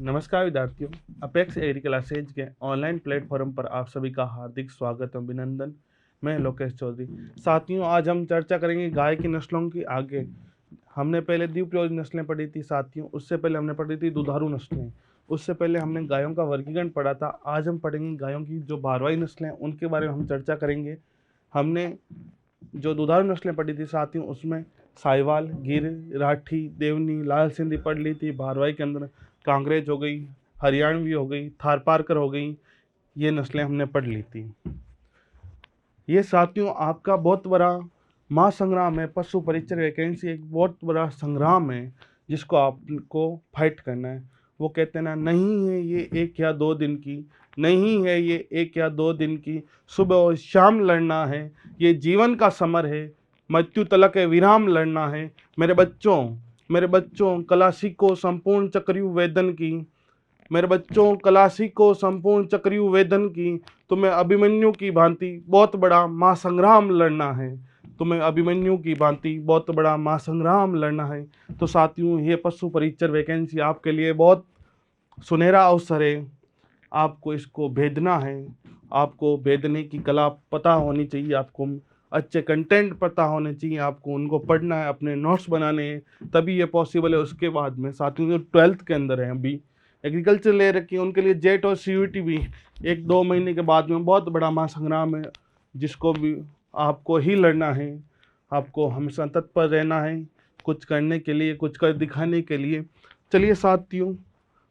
नमस्कार विद्यार्थियों, apex agree classes के ऑनलाइन प्लेटफॉर्म पर आप सभी का हार्दिक स्वागत और अभिनंदन। मैं लोकेश चौधरी। साथियों, आज हम चर्चा करेंगे गाय की नस्लों की। आगे हमने पहले द्विप्रयोज नस्लें पढ़ी थी साथियों, उससे पहले हमने पढ़ी थी दुधारू नस्लें, उससे पहले हमने गायों का वर्गीकरण पढ़ा था। आज हम पढ़ेंगे गायों की जो भारवाही नस्लें हैं उनके बारे में हम चर्चा करेंगे। हमने जो दुधारू नस्लें पढ़ी थी साथियों उसमें साहिवाल, गिर, राठी, देवनी, लाल सिंधी पढ़ ली थी। भारवाही के अंदर कांग्रेज हो गई, हरियाणवी हो गई, थारपारकर हो गई, ये नस्लें हमने पढ़ ली थी। ये साथियों आपका बहुत बड़ा महासंग्राम है। पशु परिचय वैकेंसी एक बहुत बड़ा संग्राम है जिसको आपको फाइट करना है। वो कहते हैं ना, नहीं है ये एक या दो दिन की, नहीं है ये एक या दो दिन की, सुबह और शाम लड़ना है, ये जीवन का समर है, मृत्यु तलक है विराम लड़ना है। मेरे बच्चों कला सीखो संपूर्ण चक्रव्यूह वेदन की, मेरे बच्चों कला सीखो संपूर्ण चक्रव्यूह वेदन की, तुम्हें अभिमन्यु की भांति बहुत बड़ा महासंग्राम लड़ना है, तुम्हें अभिमन्यु की भांति बहुत बड़ा महासंग्राम लड़ना है। तो साथियों, ये पशु परिचर वैकेंसी आपके लिए बहुत सुनहरा अवसर है। आपको इसको भेदना है, आपको भेदने की कला पता होनी चाहिए, आपको अच्छे कंटेंट पता होने चाहिए, आपको उनको पढ़ना है, अपने नोट्स बनाने हैं, तभी ये पॉसिबल है। उसके बाद में साथियों जो 12th के अंदर हैं, अभी एग्रीकल्चर ले रखी है, उनके लिए जेट और सीयूईटी भी 1-2 महीने के बाद में बहुत बड़ा महासंग्राम है जिसको भी आपको ही लड़ना है। आपको हमेशा तत्पर रहना है, कुछ करने के लिए, कुछ कर दिखाने के लिए। चलिए साथियों,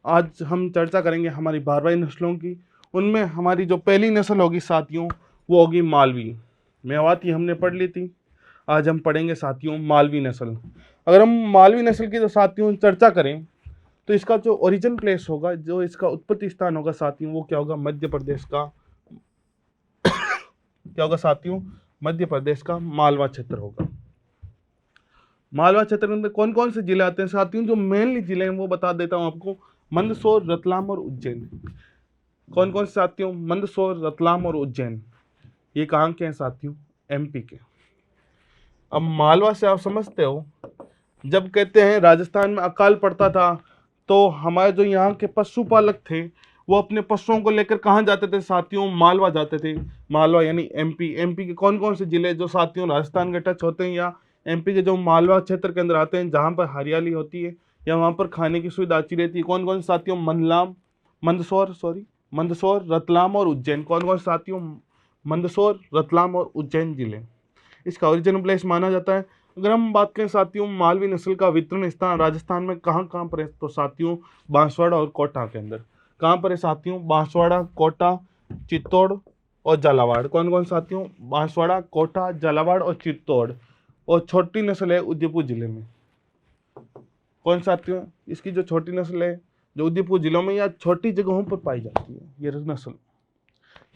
आज हम चर्चा करेंगे हमारी भारवाही नस्लों की। उनमें हमारी जो पहली नस्ल होगी साथियों वो होगी मालवी। मेवाती हमने पढ़ ली थी, आज हम पढ़ेंगे साथियों मालवी नस्ल। अगर हम मालवी नस्ल की तो साथियों चर्चा करें तो इसका जो ओरिजिन प्लेस होगा, जो इसका उत्पत्ति स्थान होगा साथियों, वो क्या होगा? मध्य प्रदेश का क्या होगा साथियों? मध्य प्रदेश का मालवा क्षेत्र होगा। मालवा क्षेत्र में कौन कौन से जिले आते हैं साथियों? जो मेनली जिले हैं वो बता देता हूं आपको, मंदसौर, रतलाम और उज्जैन। कौन कौन से साथियों? मंदसौर, रतलाम और उज्जैन। ये कहाँ के हैं साथियों? एमपी के। अब मालवा से आप समझते हो, जब कहते हैं राजस्थान में अकाल पड़ता था तो हमारे जो यहाँ के पशुपालक थे वो अपने पशुओं को लेकर कहाँ जाते थे साथियों? मालवा जाते थे। मालवा यानी एमपी। एमपी के कौन कौन से जिले जो साथियों राजस्थान के टच होते हैं या एमपी के जो मालवा क्षेत्र के अंदर आते हैं, जहाँ पर हरियाली होती है या वहाँ पर खाने की सुविधा अच्छी रहती है? कौन कौन से साथियों? मंदसौर, रतलाम और उज्जैन। कौन कौन से साथियों? मंदसौर, रतलाम और उज्जैन जिले इसका ओरिजिनल प्लेस माना जाता है। अगर हम बात करें साथियों मालवी नस्ल का वितरण स्थान राजस्थान में कहाँ कहाँ पर है, तो साथियों बांसवाड़ा और कोटा के अंदर। कहाँ पर है साथियों? बांसवाड़ा, कोटा, चित्तौड़ और झालावाड़। कौन कौन साथियों? बांसवाड़ा, कोटा, झालावाड़ और चित्तौड़। और छोटी नस्ल है उदयपुर जिले में। कौन साथियों? इसकी जो छोटी नस्ल है जो उदयपुर जिलों में या छोटी जगहों पर पाई जाती है ये नस्ल।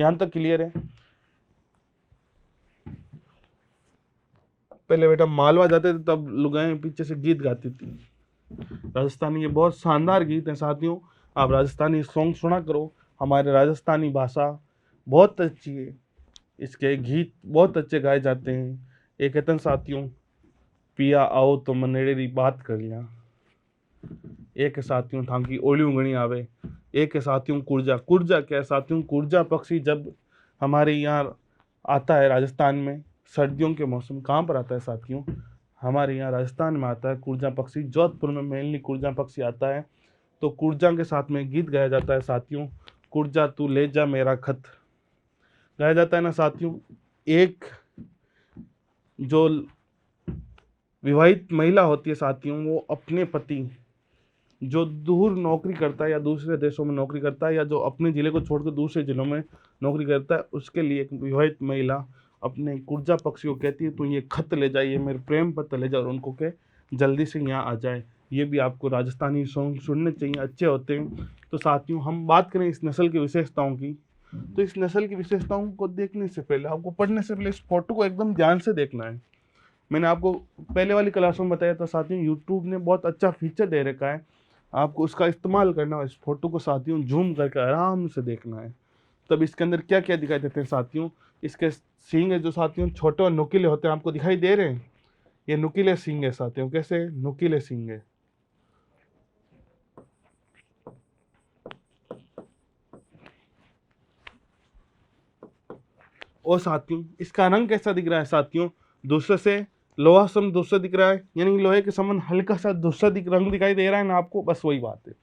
यहाँ तक क्लियर है? पहले बेटा मालवा जाते थे तब लुगाएं पीछे से गीत गाती थी राजस्थानी। ये बहुत शानदार गीत हैं साथियों, आप राजस्थानी सॉन्ग सुना करो। हमारे राजस्थानी भाषा बहुत अच्छी है, इसके गीत बहुत अच्छे गाए जाते हैं। एक कहते हैं साथियों, पिया आओ तो मनेड़ी बात कर लिया। एक है साथियों, थांकी ओली उंगणी आवे। एक है साथियों कुर्जा। कुर्जा क्या है साथियों? कुर्जा पक्षी जब हमारे यहाँ आता है राजस्थान में सर्दियों के मौसम, कहाँ पर आता है साथियों? हमारे यहाँ राजस्थान में आता है कुर्जा पक्षी। जोधपुर में मेनली कुर्जा पक्षी आता है, तो कुर्जा के साथ में गीत गाया जाता है साथियों। कुर्जा तू ले जा मेरा खत गाया जाता है ना साथियों। एक जो विवाहित महिला होती है साथियों, वो अपने पति जो दूर नौकरी करता है या दूसरे देशों में नौकरी करता है या जो अपने ज़िले को छोड़कर दूसरे ज़िलों में नौकरी करता है, उसके लिए एक विवाहित महिला अपने कुर्जा पक्षी को कहती है, तो ये खत ले जाइए, मेरे प्रेम पत्र ले जाओ और उनको कहे जल्दी से यहाँ आ जाए। ये भी आपको राजस्थानी सॉन्ग सुनने चाहिए, अच्छे होते हैं। तो साथियों हम बात करें इस नस्ल की विशेषताओं की, तो इस नस्ल की विशेषताओं को देखने से पहले, आपको पढ़ने से पहले इस फोटो को एकदम ध्यान से देखना है। मैंने आपको पहले वाली क्लास में बताया था साथियों, यूट्यूब ने बहुत अच्छा फीचर दे रखा है, आपको उसका इस्तेमाल करना है। इस फोटो को साथियों जूम करके आराम से देखना है। तब इसके अंदर क्या क्या दिखाई देते हैं साथियों? इसके सींग है जो साथियों छोटे और नुकीले होते हैं, आपको दिखाई दे रहे हैं? ये नुकीले सींग है साथियों। कैसे? नुकीले सींग है। और साथियों इसका रंग कैसा दिख रहा है साथियों, दूसरे से लोहा सम दूसरा दिख रहा है, यानी लोहे के समान हल्का सा दूसरा रंग दिखाई दे रहा है ना आपको, बस वही बात है।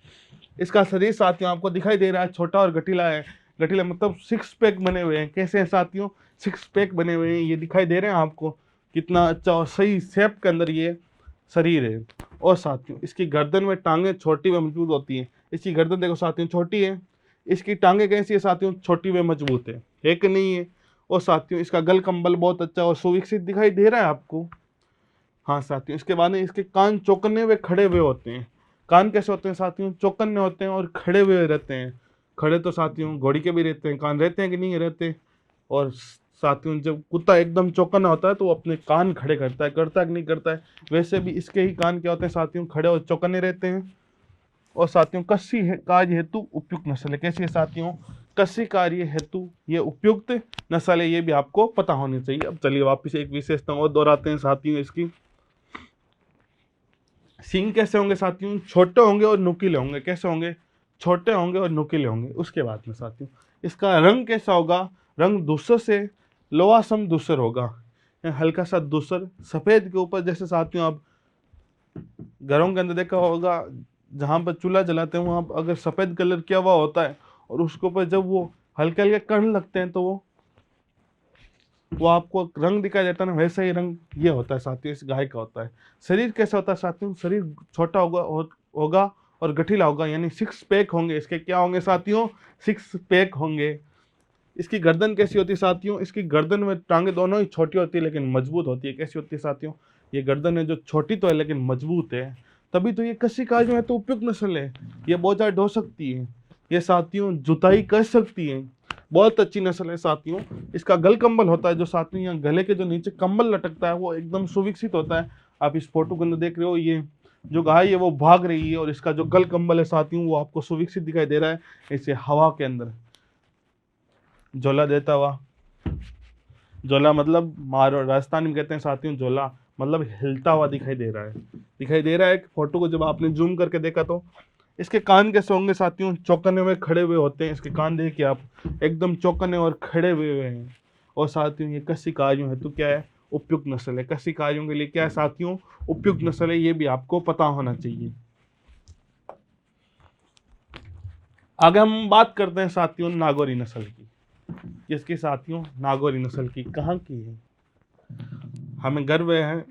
इसका शरीर साथियों आपको दिखाई दे रहा है छोटा और गठीला है। गठीला मतलब सिक्स पैक बने हुए हैं। कैसे हैं साथियों, सिक्स पैक बने हुए हैं, ये दिखाई दे रहे हैं आपको। कितना अच्छा और सही शेप के अंदर ये शरीर है। और साथियों इसकी गर्दन में टांगे छोटी व मजबूत होती हैं। इसकी गर्दन देखो साथियों छोटी है, इसकी टांगे कैसी है साथियों, छोटी व मजबूत है कि नहीं है। और साथियों इसका गल कंबल बहुत अच्छा और सुविकसित दिखाई दे रहा है आपको। हाँ साथियों इसके बाद में इसके कान चौकन्ने हुए खड़े हुए होते हैं। कान कैसे होते हैं साथियों, चौकन्ने होते हैं और खड़े हुए रहते हैं। खड़े तो साथियों घोड़ी के भी रहते हैं, कान रहते हैं कि नहीं रहते। और साथियों जब कुत्ता एकदम चौकन्ना होता है तो वो अपने कान खड़े करता है कि नहीं करता है, वैसे भी इसके ही कान क्या होते हैं साथियों, खड़े और चौकन्ने रहते हैं। और साथियों कस्सी कार्य हेतु उपयुक्त नस्ल है। कैसी है साथियों, कस्सी कार्य हेतु ये उपयुक्त नस्ल है, ये भी आपको पता होनी चाहिए। अब चलिए वापिस एक विशेषता और दोहराते हैं साथियों इसकी। सींग कैसे होंगे साथियों, छोटे होंगे और नुकीले होंगे। कैसे होंगे, छोटे होंगे और नुकीले होंगे। उसके बाद में साथियों इसका रंग कैसा होगा, रंग दूसर से लोहा सम दूसर होगा, हल्का सा दूसर सफेद के ऊपर। जैसे साथियों आप घरों के अंदर देखा होगा जहाँ पर चूल्हा जलाते हैं वहाँ अगर सफेद कलर किया हुआ होता है और उसके ऊपर जब वो हल्के हल्के कण लगते हैं तो वो आपको रंग दिखाई देता है ना, वैसा ही रंग ये होता है साथियों इस गाय का होता है। शरीर कैसा होता है साथियों, शरीर छोटा होगा और गठीला होगा, यानी सिक्स पैक होंगे इसके। क्या होंगे साथियों, सिक्स पैक होंगे। इसकी गर्दन कैसी होती है साथियों, इसकी गर्दन में टांगे दोनों ही छोटी होती है लेकिन मजबूत होती है। कैसी होती है साथियों, ये गर्दन है जो छोटी तो है लेकिन मजबूत है, तभी तो ये कस्सी काज में है तो उपयुक्त नस्ल है। ये बोझा ढो सकती है, ये साथियों जुताई कर सकती है, बहुत अच्छी नस्ल है साथियों। इसका गल कंबल होता है जो साथियों यहाँ गले के जो नीचे कंबल लटकता है वो एकदम सुविकसित होता है। आप इस फोटो के अंदर देख रहे हो, ये जो गाय है वो भाग रही है और इसका जो गल कंबल है साथियों वो आपको सुविकसित दिखाई दे रहा है। इसे हवा के अंदर झोला देता हुआ, झोला मतलब मारो राजस्थान में कहते हैं साथियों, झोला मतलब हिलता हुआ दिखाई दे रहा है। दिखाई दे रहा है फोटो को जब आपने जूम करके देखा तो। इसके कान कैसे होंगे साथियों, चौकन्ने में खड़े हुए होते हैं। इसके कान देखिए आप, एकदम चौकन्ने और खड़े हुए हैं। और साथियों ये कस्सी कार्यों है तो क्या है, उपयुक्त नस्ल है। कस्सी कार्यों के लिए क्या है साथियों, उपयुक्त नस्ल है, ये भी आपको पता होना चाहिए। आगे हम बात करते हैं साथियों नागौरी नस्ल की। किसकी साथियों, नागौरी नस्ल की। कहाँ की है, हमें गर्व है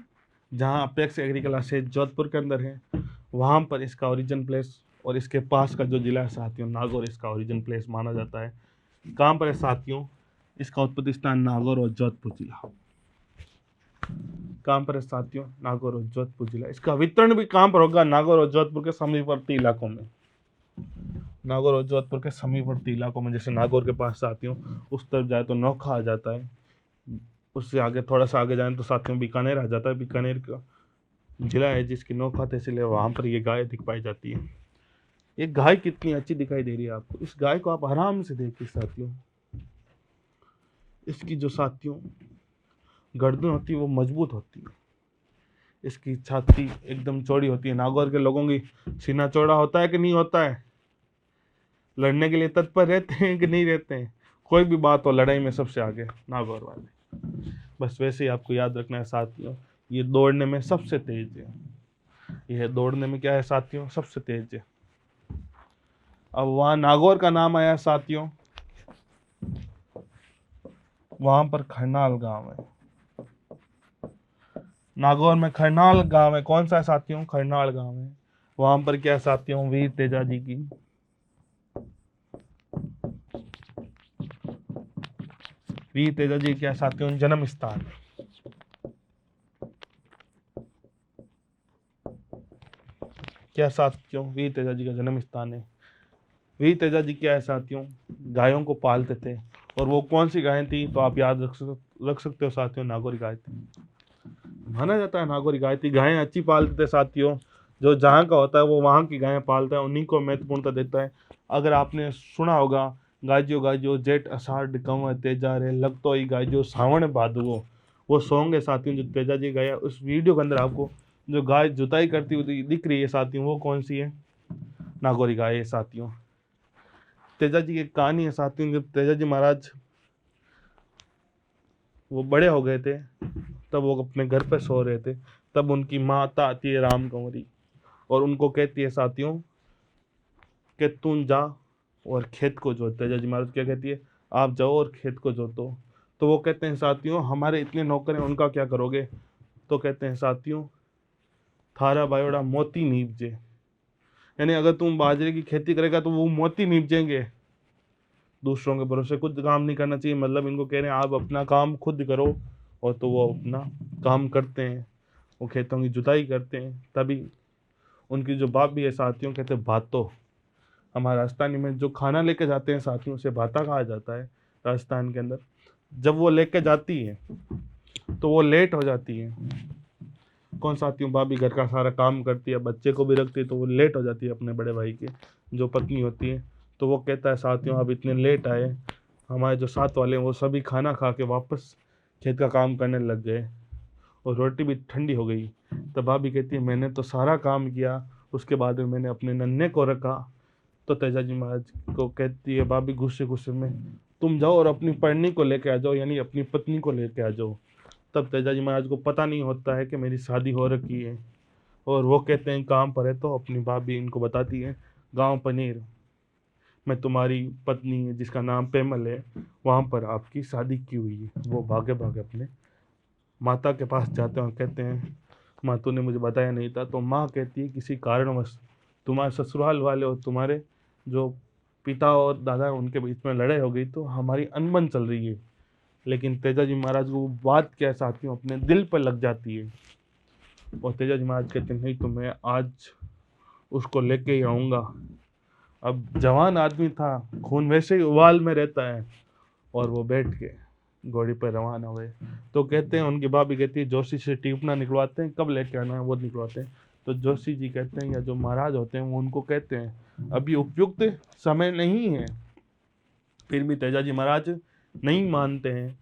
जहाँ अपेक्स एग्रीकल्चर जोधपुर के अंदर है, वहाँ पर इसका ओरिजिन प्लेस और इसके पास का जो जिला है साथियों नागौर, इसका ओरिजिन प्लेस माना जाता है। कहाँ पर है साथियों, इसका उत्पत्ति स्थान नागौर और जोधपुर जिला। कहाँ पर है साथियों, नागौर और जोधपुर जिला। इसका वितरण भी कहाँ पर होगा, नागौर और जोधपुर के समीपवर्ती इलाकों में। नागौर और जोधपुर के समीपवर्ती इलाकों में, जैसे नागौर के पास साथियों उस तरफ जाए तो नोखा आ जाता है, उससे आगे थोड़ा सा आगे जाए तो साथियों बीकानेर आ जाता है। बीकानेर का जिला है जिसकी नोखा तहसील है, वहाँ पर ये गाय दिख पाई जाती है। ये गाय कितनी अच्छी दिखाई दे रही है आपको, इस गाय को आप आराम से देखिए साथियों। इसकी जो साथियों गर्दन होती है वो मजबूत होती है, इसकी छाती एकदम चौड़ी होती है। नागौर के लोगों की सीना चौड़ा होता है कि नहीं होता है, लड़ने के लिए तत्पर रहते हैं कि नहीं रहते हैं, कोई भी बात हो लड़ाई में सबसे आगे नागौर वाले। बस वैसे ही आपको याद रखना है साथियों, ये दौड़ने में सबसे तेज है। यह दौड़ने में क्या है साथियों, सबसे तेज है। अब वहाँ नागौर का नाम आया साथियों, वहाँ पर खरनाल गांव है। नागौर में खरनाल गांव है, कौन सा है साथियों, खरनाल गांव है। वहाँ पर क्या है साथियों, वीर तेजा जी की वीर तेजा जी क्या साथियों जन्म स्थान है। क्या साथियों, वीर तेजा जी का जन्म स्थान है। वीर तेजा जी क्या है साथियों, गायों को पालते थे। और वो कौन सी गायें थी तो आप याद रख सकते हो साथियों, नागौरी गाय थी। माना जाता है नागौरी गाय थी। गायें अच्छी पालते थे साथियों, जो जहाँ का होता है वो वहाँ की गायें पालता है, उन्हीं को महत्वपूर्णता देता है। अगर आपने सुना होगा गाजो गाजो जेठ अषाढ़ कंव तेजा रे लगतो ही गाजो सावण भादवो, वो सॉन्ग है साथियों जो तेजा जी गाया। उस वीडियो के अंदर आपको जो गाय जुताई करती हुई दिख रही है साथियों, वो कौन सी है, नागौरी गाय है साथियों। तेजा जी की कहानी है साथियों, जब तेजा जी महाराज वो बड़े हो गए थे, तब वो अपने घर पे सो रहे थे, तब उनकी माता आती है राम कंवरी और उनको कहती है साथियों कि तुम जा और खेत को जोत। तेजा जी महाराज क्या कहती है, आप जाओ और खेत को जोतो। तो वो कहते हैं साथियों हमारे इतने नौकर हैं उनका क्या करोगे। तो कहते हैं साथियों थारा बायोड़ा मोती नीपजे, यानी अगर तुम बाजरे की खेती करेगा तो वो मोती नीपजेंगे। दूसरों के भरोसे खुद काम नहीं करना चाहिए, मतलब इनको कह रहे हैं आप अपना काम खुद करो। और तो वो अपना काम करते हैं, वो खेतों की जुताई करते हैं। तभी उनकी जो बाप भी है साथियों कहते हैं भातो, हमारे राजस्थानी में जो खाना लेके जाते हैं साथियों से भाता कहा जाता है राजस्थान के अंदर। जब वो लेके जाती है तो वो लेट हो जाती है। कौन साथियों भाभी घर का सारा काम करती है, बच्चे को भी रखती है, तो वो लेट हो जाती है अपने बड़े भाई की जो पत्नी होती है। तो वो कहता है साथियों आप इतने लेट आए, हमारे जो साथ वाले हैं वो सभी खाना खा के वापस खेत का काम करने लग गए और रोटी भी ठंडी हो गई। तब भाभी कहती है मैंने तो सारा काम किया, उसके बाद में मैंने अपने नन्हे को रखा। तो तेजाजी महाराज को कहती है भाभी गुस्से गुस्से में, तुम जाओ और अपनी पत्नी को लेके आ जाओ, यानी अपनी पत्नी को लेके आ जाओ। तब तेजाजी महाराज को पता नहीं होता है कि मेरी शादी हो रखी है और वो कहते हैं काम पर है। तो अपनी भाभी इनको बताती है गांव पनीर मैं तुम्हारी पत्नी जिसका नाम पेमल है वहाँ पर आपकी शादी की हुई है। वो भागे भागे अपने माता के पास जाते हैं और कहते हैं माँ तूने मुझे बताया नहीं था। तो माँ कहती है किसी कारणवश तुम्हारे ससुराल वाले और तुम्हारे जो पिता और दादा हैं उनके बीच में लड़ाई हो गई, तो हमारी अनबन चल रही है। लेकिन तेजाजी महाराज को वो बात क्या साथियों अपने दिल पर लग जाती है और तेजाजी महाराज कहते हैं नहीं तो मैं आज उसको लेके ही आऊँगा। अब जवान आदमी था, खून वैसे ही उबाल में रहता है और वो बैठ के घोड़ी पर रवाना हुए। तो कहते हैं उनकी भाभी कहती है जोशी से टीपना निकलवाते हैं, कब लेके आना है वो निकलवाते हैं। तो जोशी जी कहते हैं या जो महाराज होते हैं वो उनको कहते हैं अभी उपयुक्त समय नहीं है। फिर भी तेजाजी महाराज नहीं मानते हैं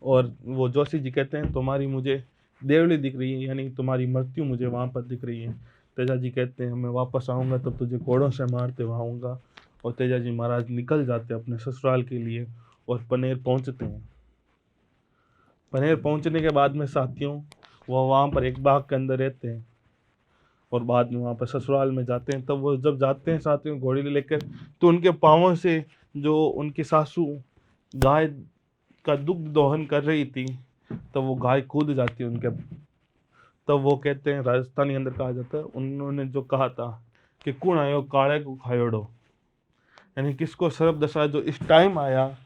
और वो जोशी जी कहते हैं तुम्हारी मुझे देवली दिख रही है, यानी तुम्हारी मृत्यु मुझे वहाँ पर दिख रही है। तेजाजी कहते हैं मैं वापस आऊँगा तब तुझे घोड़ों से मारते हुए आऊँगा। और तेजाजी महाराज निकल जाते हैं अपने ससुराल के लिए और पनेर पहुँचते हैं। पनेर पहुँचने के बाद में साथियों वो वहाँ पर एक बाग के अंदर रहते हैं और बाद में वहाँ पर ससुराल में जाते हैं। तब वो जब जाते हैं साथियों घोड़ी लेकर, तो उनके पाँवों से जो उनकी सासू गाय का दुग्ध दोहन कर रही थी, तब वो गाय कूद जाती है उनके। तब वो कहते हैं राजस्थानी अंदर कहा जाता है उन्होंने जो कहा था कि कुण आयो काले को खायोड़ो, यानी किसको सर्प दशा जो इस टाइम आया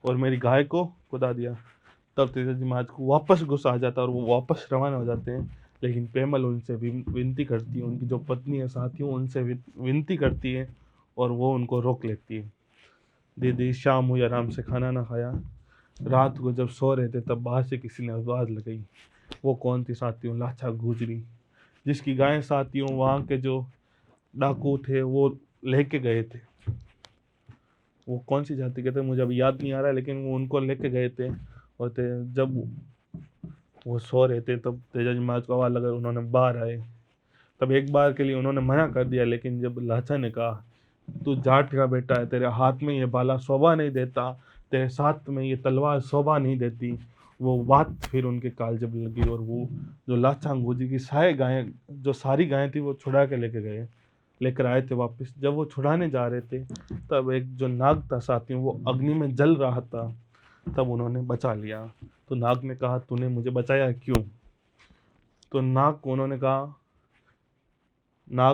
और मेरी गाय को कुदा दिया। तब तेजाजी महाराज को वापस गुस्सा आ जाता है और वो वापस रवाना हो जाते हैं। लेकिन पेमल उनसे विनती करती है, उनकी जो पत्नी है साथियों उनसे विनती करती है और वो उनको रोक लेती है। दीदी शाम हुई आराम से खाना ना खाया, रात को जब सो रहे थे तब बाहर से किसी ने आवाज़ लगाई। वो कौन थी साथियों, लाचा गुजरी, जिसकी गायें साथियों वहाँ के जो डाकू थे वो लेके गए थे। वो कौन सी जाति के थे मुझे अभी याद नहीं आ रहा है, लेकिन वो उनको लेके गए थे। और जब वो सो रहे थे तब तेजाजी महाराज को आवाज़ लगा, उन्होंने बाहर आए। तब एक बार के लिए उन्होंने मना कर दिया, लेकिन जब लाचा ने कहा तू जाट का बेटा है, तेरे हाथ में ये बाला शोभा नहीं देता, तेरे साथ में ये तलवार शोभा नहीं देती। वो बात फिर उनके कालजब लगी और वो जो लाचा अंगूजी की जो सारी गायें थी वो छुड़ा के लेकर आए थे वापस। जब वो छुड़ाने जा रहे थे तब एक जो नाग था साथियों वो अग्नि में जल रहा था, तब उन्होंने बचा लिया। तो नाग ने कहा तूने मुझे बचाया क्यों। तो नाग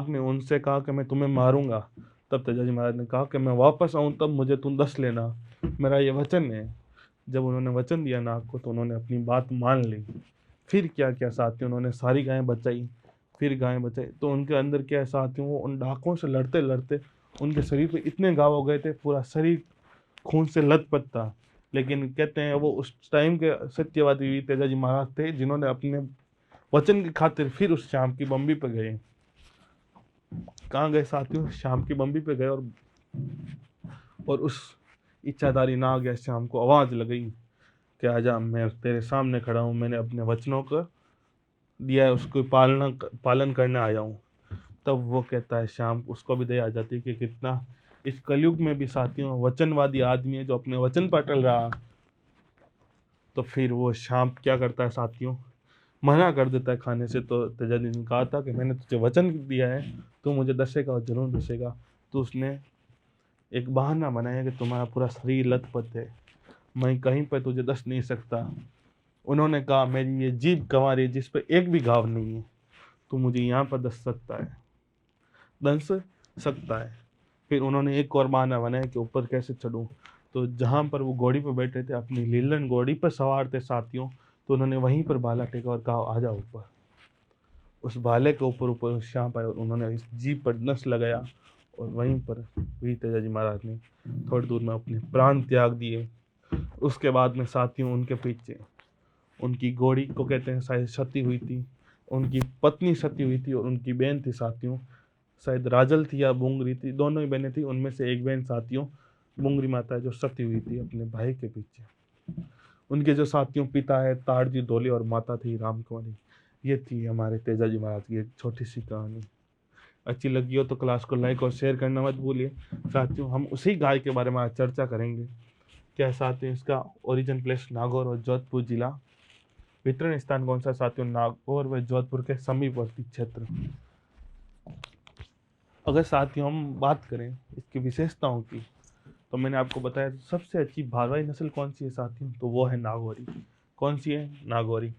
ने उनसे कहा कि मैं तुम्हें मारूंगा। तब तेजाजी महाराज ने कहा कि मैं वापस आऊं तब मुझे तुम दस लेना, मेरा ये वचन है। जब उन्होंने वचन दिया नाग को तो उन्होंने अपनी बात मान ली। फिर क्या क्या साथियों उन्होंने सारी गायें बचाई, फिर गायें बचाई। तो उनके अंदर क्या है साथियों, वो उन डाकों से लड़ते लड़ते उनके शरीर पे इतने घाव हो गए थे, पूरा शरीर खून से लथपथ था। लेकिन कहते हैं वो उस टाइम के सत्यवादी तेजाजी महाराज थे जिन्होंने अपने वचन की खातिर फिर उस शाम की बम्बी पे गए। कहाँ गए साथियों, शाम की बम्बी पे गए और उस इच्छाधारी नाग या शाम को आवाज़ लगाई कि आजा मैं तेरे सामने खड़ा हूँ, मैंने अपने वचनों को दिया है उसको पालन करने आया हूँ। तब वो कहता है शाम उसको भी दया आ जाती है कि कितना इस कलयुग में भी साथियों वचनवादी आदमी है जो अपने वचन पर अटल रहा तो फिर वो सांप क्या करता है साथियों, मना कर देता है खाने से। तो तेजाजी ने कहा था कि मैंने तुझे वचन दिया है, तू मुझे दसेगा और जरूर दसेगा। तो उसने एक बहाना बनाया कि तुम्हारा पूरा शरीर लथपथ है, मैं कहीं पर तुझे दस नहीं सकता। उन्होंने कहा मेरी ये जीभ गंवार है जिस पे एक भी घाव नहीं है, तू मुझे यहाँ पर दंस सकता है। फिर उन्होंने एक और बहाना बनाया कि ऊपर कैसे चढ़ूं। तो जहाँ पर वो घोड़ी पर बैठे थे, अपनी लीलन घोड़ी पर सवार थे साथियों, तो उन्होंने वहीं पर भाला टेका और कहा आ जाओ ऊपर। उस भाले के ऊपर ऊपर सांप आए और उन्होंने इस जीभ पर नस लगाया, और वहीं पर वीर तेजाजी महाराज ने थोड़ी दूर में अपने प्राण त्याग दिए। उसके बाद में साथियों उनके पीछे उनकी घोड़ी को कहते हैं शायद सती हुई थी, उनकी पत्नी सती हुई थी, और उनकी बहन थी साथियों, शायद राजल थी या बुंगरी थी, दोनों ही बहनें थी। उनमें से एक बहन साथियों बुंगरी माता है जो सती हुई थी अपने भाई के पीछे। उनके जो साथियों पिता है ताड़जी धोले और माता थी रामकुमारी। ये थी हमारे तेजाजी महाराज की एक छोटी सी कहानी। अच्छी लगी हो तो क्लास को लाइक और शेयर करना मत भूलिए साथियों। हम उसी गाय के बारे में आज चर्चा करेंगे। क्या साथियों, इसका ओरिजिन प्लेस नागौर और जोधपुर जिला, वितरण स्थान कौन सा साथियों, नागौर व जोधपुर के समीपवर्ती क्षेत्र। अगर साथियों हम बात करें इसकी विशेषताओं की, तो मैंने आपको बताया सबसे अच्छी भारवाही नस्ल कौन सी है साथियों, तो वो है नागौरी। कौन सी है? नागौरी।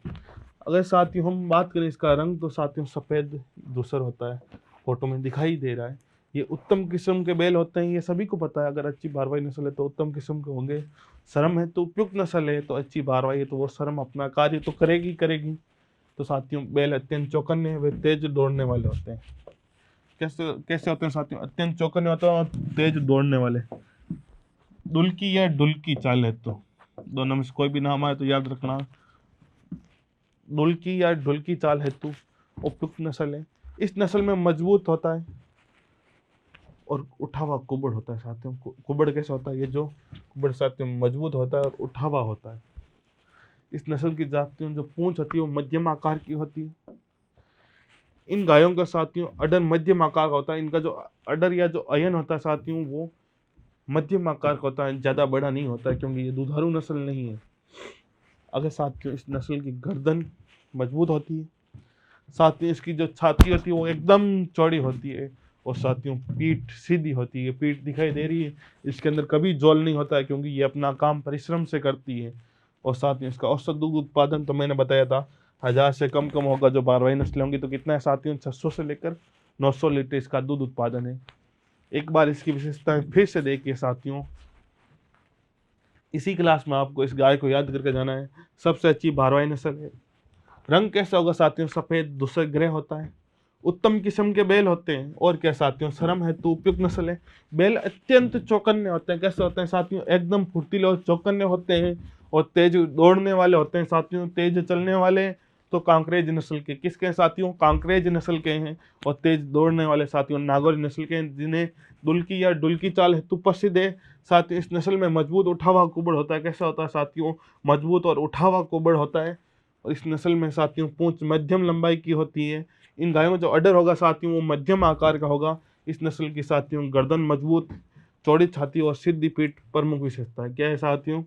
अगर साथियों हम बात करें इसका रंग, तो साथियों सफ़ेद धूसर होता है, फोटो में दिखाई दे रहा है। ये उत्तम किस्म के बैल होते हैं, ये सभी को पता है। अगर अच्छी भारवाही नस्ल है तो उत्तम किस्म के होंगे। शर्म है तो उपयुक्त नस्ल है तो अच्छी भारवाही है तो वो शर्म अपना कार्य तो करेगी करेगी। तो साथियों बैल अत्यंत चौकन्ने व तेज दौड़ने वाले होते हैं। कैसे कैसे होते हैं साथियों? अत्यंत चौकन्ने होते हैं और तेज दौड़ने वाले। दुल्की या डुल्की चाल है, तो दोनों में से कोई भी नाम आए तो याद रखना। दुल्की या ढुल्की चाल हेतु उपयुक्त नस्ल है। इस नस्ल में मजबूत होता है और उठा हुआ कुबड़ होता है साथियों। कुबड़ कैसा होता है? ये जो कुबड़ साथियों मजबूत होता है और उठा हुआ होता है। इस नस्ल की जातियों जो पूंछ होती है वो मध्यम आकार की होती है। इन गायों का साथियों अडर मध्यम आकार का होता है। इनका जो अडर या जो अयन होता है साथियों वो मध्यम आकार का होता है, ज्यादा बड़ा नहीं होता है, क्योंकि ये दुधारू नस्ल नहीं है। अगर साथियों इस नस्ल की गर्दन मजबूत होती है, साथियों इसकी जो छाती होती है वो एकदम चौड़ी होती है, और साथियों पीठ सीधी होती है। पीठ दिखाई दे रही है, इसके अंदर कभी जोल नहीं होता है, क्योंकि ये अपना काम परिश्रम से करती है। और साथियों इसका औसत दूध उत्पादन तो मैंने बताया था 1000 से कम होगा। जो भारवाही नस्लें होंगी तो कितना है साथियों? 600 से लेकर 900 लीटर इसका दूध उत्पादन है। एक बार इसकी विशेषताएं फिर से देखिए साथियों। इसी क्लास में आपको इस गाय को याद करके जाना है। सबसे अच्छी भारवाही नस्ल है। रंग कैसा होगा साथियों? सफेद धूसर ग्रे होता है। उत्तम किस्म के बैल होते हैं। और क्या साथियों? शर्म है तो उपयुक्त नस्ल है। बैल अत्यंत चौकन्ने होते हैं। कैसे होते हैं साथियों? एकदम फुर्तीले और चौकन्ने होते हैं, और तेज दौड़ने वाले होते हैं साथियों। तेज चलने वाले तो कांकरेज नस्ल के। किसके साथियों? कांकरेज नस्ल के हैं। और तेज दौड़ने वाले साथियों नागौरी नस्ल के हैं, जिन्हें दुल्की या डुल्की चाल हेतु प्रसिद्ध है। साथियों इस नस्ल में मजबूत उठा हुआ कुबड़ होता है। कैसा होता है साथियों? मजबूत और उठा हुआ कुबड़ होता है। और इस नस्ल में साथियों पूंछ मध्यम लंबाई की होती है। इन गायों में जो अडर होगा साथियों वो मध्यम आकार का होगा। इस नस्ल की साथियों गर्दन मजबूत, चौड़ी छाती और सीधी पीठ प्रमुख विशेषता है। क्या है साथियों?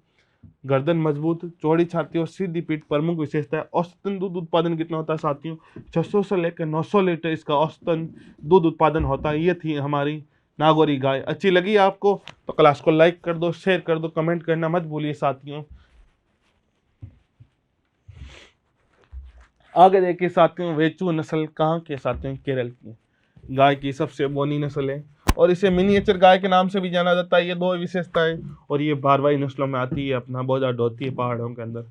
गर्दन मजबूत, चौड़ी छाती और सीधी पीठ प्रमुख विशेषता है। औसतन दूध उत्पादन कितना होता है साथियों? 600 से लेकर 900 लीटर इसका औसतन दूध उत्पादन होता है। ये थी हमारी नागौरी गाय। अच्छी लगी आपको तो क्लास को लाइक कर दो, शेयर कर दो, कमेंट करना मत भूलिए साथियों। आगे देखिए साथियों, वेचू नस्ल कहाँ के साथियों? केरल की गाय की सबसे बोनी नस्ल है, और इसे मिनिएचर गाय के नाम से भी जाना जाता है। ये दो विशेषताएं, और ये भारवाही नस्लों में आती है, अपना बोझा ढोती है पहाड़ों के अंदर।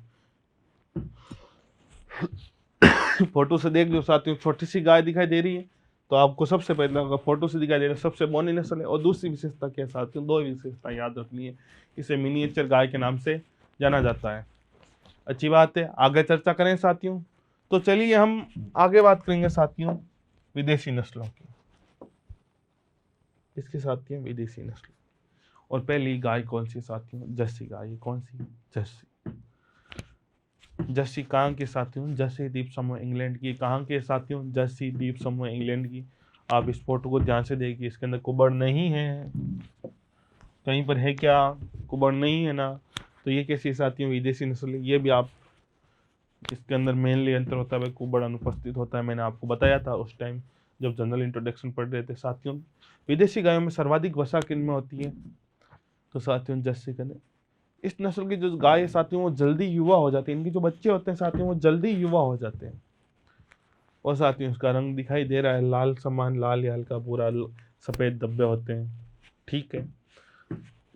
फोटो से देख लो साथियों, छोटी सी गाय दिखाई दे रही है तो आपको सबसे पहले अगर फोटो से दिखाई दे रहा है सबसे बोनी नस्ल है। और दूसरी विशेषता क्या है साथियों? दो विशेषता याद रखनी है। इसे मिनिएचर गाय के नाम से जाना जाता है। अच्छी बात है, आगे चर्चा करें साथियों। तो चलिए हम आगे बात करेंगे साथियों विदेशी नस्लों की। इसके साथियों विदेशी नस्ल, और पहली गाय कौन सी साथियों? जर्सी गाय। कौन सी? जर्सी। जर्सी कहाँ के साथियों? जर्सी द्वीप समूह इंग्लैंड की। कहाँ के साथियों? जर्सी द्वीप समूह इंग्लैंड की। आप इस फोटो को ध्यान से देखिए, इसके अंदर कुबड़ नहीं है। कहीं पर है क्या? कुबड़ नहीं है ना। तो ये कैसी साथियों विदेशी नस्ल है, ये भी आप इसके अंदर मेनली अंतर होता है, कुबड़ अनुपस्थित होता है। मैंने आपको बताया था उस टाइम जब जनरल इंट्रोडक्शन पढ़ रहे थे। साथियों विदेशी गायों में सर्वाधिक वसा किन में होती है, तो साथियों जर्सी करें। इस नस्ल की जो गाय है साथियों वो जल्दी युवा हो जाती है, इनके जो बच्चे होते हैं साथियों वो जल्दी युवा हो जाते हैं। और साथियों इसका रंग दिखाई दे रहा है लाल समान, लाल या हल्का पूरा सफेद धब्बे होते हैं। ठीक है,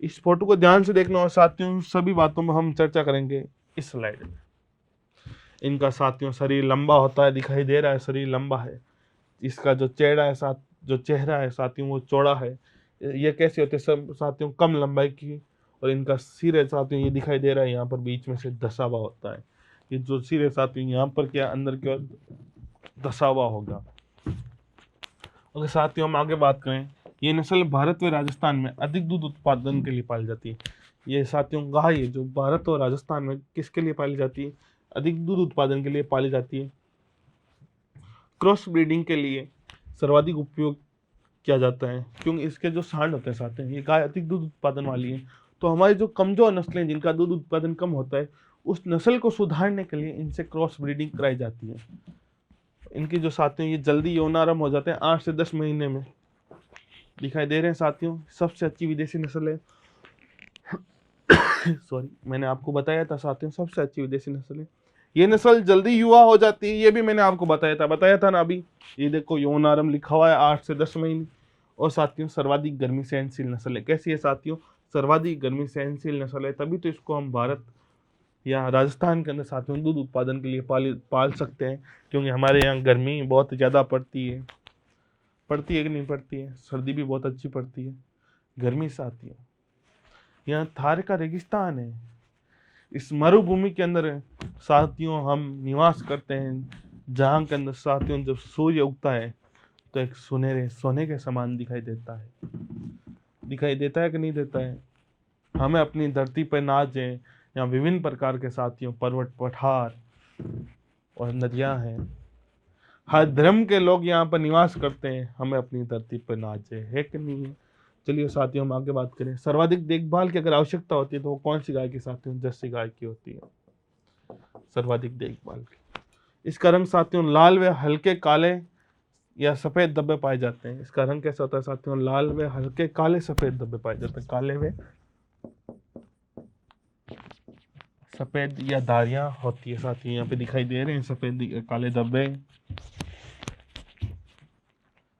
इस फोटो को ध्यान से देखना और साथियों सभी बातों में हम चर्चा करेंगे इस स्लाइड में। इनका साथियों शरीर लंबा होता है, दिखाई दे रहा है शरीर लंबा है। इसका जो चेहरा है साथियों वो चौड़ा है। ये कैसे होते हैं सब साथियों, कम लंबाई की। और इनका सिर है साथियों, ये दिखाई दे रहा है यहाँ पर बीच में से धसा हुआ होता है। ये जो सिर है साथियों यहाँ पर क्या अंदर की ओर धसा हुआ होगा। अगर साथियों हम आगे बात करें, ये नस्ल भारत व राजस्थान में अधिक दूध उत्पादन के लिए पाली जाती है। ये साथियों गाय है जो भारत और राजस्थान में किसके लिए पाली जाती है, अधिक दूध उत्पादन के लिए पाली जाती है। क्रॉस ब्रीडिंग के लिए सर्वाधिक उपयोग किया जाता है, क्योंकि इसके जो सांड होते हैं साथियों, ये गाय अधिक दूध उत्पादन वाली है। तो हमारी जो कमजोर नस्लें जिनका दूध उत्पादन कम होता है, उस नस्ल को सुधारने के लिए इनसे क्रॉस ब्रीडिंग कराई जाती है। इनकी जो साथियों ये जल्दी यौनारंभ हो जाते हैं 8 से 10 महीने में। दिखाई दे रहे हैं साथियों, सबसे अच्छी विदेशी नस्ल है सॉरी, मैंने आपको बताया था साथियों सबसे अच्छी विदेशी नस्ल है। ये नस्ल जल्दी युवा हो जाती है, ये भी मैंने आपको बताया था ना अभी। ये देखो यौनारंभ लिखा हुआ है 8 से 10 महीने। और साथियों सर्वाधिक गर्मी सहनशील नस्ल है। कैसी है साथियों, सर्वाधिक गर्मी सहनशील नस्ल है, तभी तो इसको हम भारत या राजस्थान के अंदर साथियों दूध उत्पादन के लिए पाल सकते हैं, क्योंकि हमारे यहाँ गर्मी बहुत ज़्यादा पड़ती है कि नहीं पड़ती है, सर्दी भी बहुत अच्छी पड़ती है। गर्मी साथियों यहाँ थार का रेगिस्तान है, इस मरुभूमि के अंदर साथियों हम निवास करते हैं, जहाँ के अंदर साथियों जब सूर्य उगता है तो एक सुनहरे सोने के समान दिखाई देता है कि नहीं देता है। हमें अपनी धरती पर नाज है, यहाँ विभिन्न प्रकार के साथियों पर्वत पठार और नदियाँ हैं। हर धर्म के लोग यहाँ पर निवास करते हैं, हमें अपनी धरती पर नाज है कि नहीं है। चलिए साथियों हम आगे बात करें। सर्वाधिक देखभाल की अगर आवश्यकता होती है तो वो कौन सी गाय की साथियों, जर्सी गाय की होती है सर्वाधिक देखभाल की। इसका रंग साथियों लाल व हल्के काले या सफेद धब्बे पाए जाते हैं। इसका रंग कैसा होता है साथियों, लाल व हल्के काले सफेद धब्बे पाए जाते हैं। काले व सफेद या धारियां होती है साथियों, यहाँ पे दिखाई दे रहे हैं सफेद काले धब्बे।